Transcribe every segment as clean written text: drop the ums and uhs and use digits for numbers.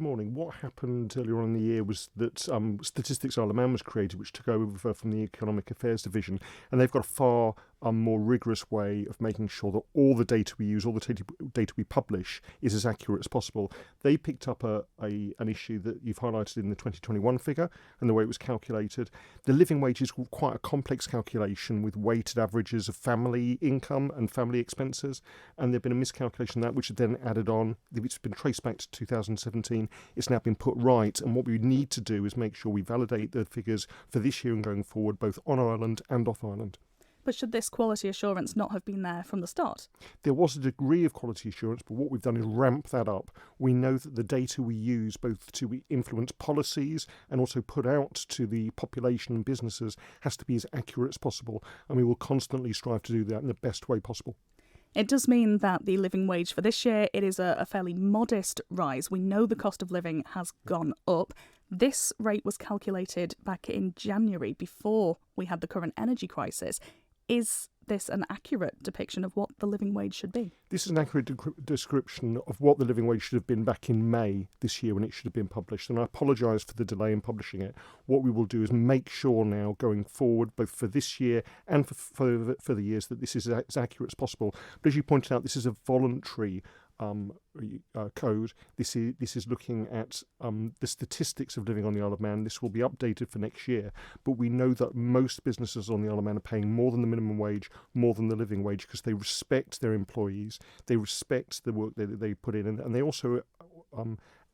morning. What happened earlier on in the year was that Statistics Isle of Man was created, which took over from the Economic Affairs Division, and they've got a far more rigorous way of making sure that all the data we use, all the data we publish, is as accurate as possible. They picked up an issue that you've highlighted in the 2021 figure and the way it was calculated. The living wage is quite a complex calculation with weighted averages of family income and family expenses, and there's been a miscalculation of that, which is then added on. It's been traced back to 2017. It's now been put right, and what we need to do is make sure we validate the figures for this year and going forward, both on Ireland and off Ireland. But should this quality assurance not have been there from the start? There was a degree of quality assurance, but what we've done is ramp that up. We know that the data we use both to influence policies and also put out to the population and businesses has to be as accurate as possible, and we will constantly strive to do that in the best way possible. It does mean that the living wage for this year, it is a fairly modest rise. We know the cost of living has gone up. This rate was calculated back in January, before we had the current energy crisis. Is this an accurate depiction of what the living wage should be? This is an accurate description of what the living wage should have been back in May this year when it should have been published, and I apologise for the delay in publishing it. What we will do is make sure now going forward, both for this year and for the years, that this is as accurate as possible. But as you pointed out, this is a voluntary code. This is looking at the statistics of living on the Isle of Man. This will be updated for next year, but we know that most businesses on the Isle of Man are paying more than the minimum wage, more than the living wage, because they respect their employees, they respect the work that they put in, and they also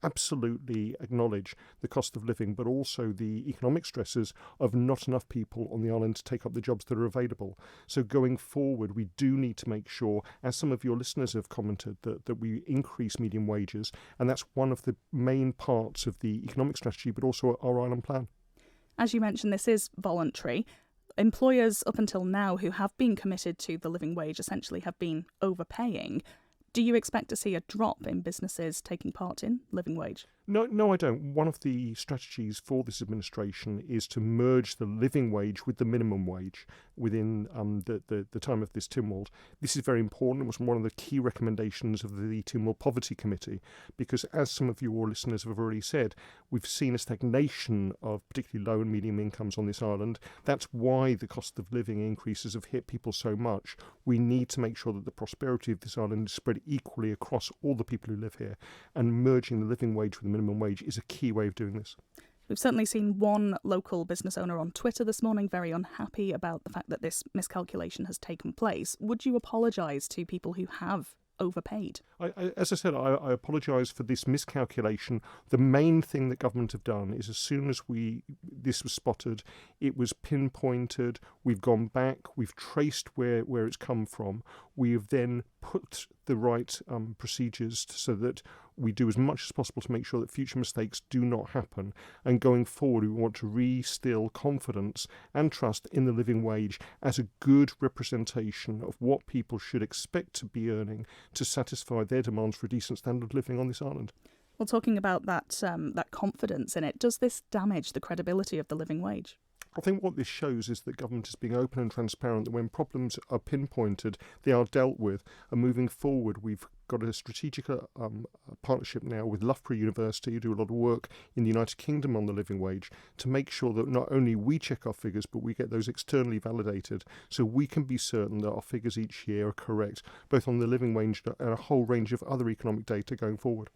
absolutely acknowledge the cost of living, but also the economic stresses of not enough people on the island to take up the jobs that are available. So going forward, we do need to make sure, as some of your listeners have commented, that we increase median wages, and that's one of the main parts of the economic strategy, but also our island plan. As you mentioned, this is voluntary. Employers up until now who have been committed to the living wage essentially have been overpaying. Do you expect to see a drop in businesses taking part in living wage? No, I don't. One of the strategies for this administration is to merge the living wage with the minimum wage within the time of this Tynwald. This is very important. It was one of the key recommendations of the Tynwald Poverty Committee, because as some of your listeners have already said, we've seen a stagnation of particularly low and medium incomes on this island. That's why the cost of living increases have hit people so much. We need to make sure that the prosperity of this island is spread equally across all the people who live here, and merging the living wage with the minimum wage is a key way of doing this. We've certainly seen one local business owner on Twitter this morning very unhappy about the fact that this miscalculation has taken place. Would you apologise to people who have overpaid? As I said, I apologise for this miscalculation. The main thing that government have done is, as soon as this was spotted, it was pinpointed, we've gone back, we've traced where it's come from, we have then put the right procedures so that we do as much as possible to make sure that future mistakes do not happen. And going forward, we want to re-instill confidence and trust in the living wage as a good representation of what people should expect to be earning to satisfy their demands for a decent standard of living on this island. Well, talking about that confidence in it, does this damage the credibility of the living wage? I think what this shows is that government is being open and transparent, that when problems are pinpointed, they are dealt with. And moving forward, we've got a strategic partnership now with Loughborough University, who do a lot of work in the United Kingdom on the living wage, to make sure that not only we check our figures, but we get those externally validated, so we can be certain that our figures each year are correct, both on the living wage and a whole range of other economic data going forward.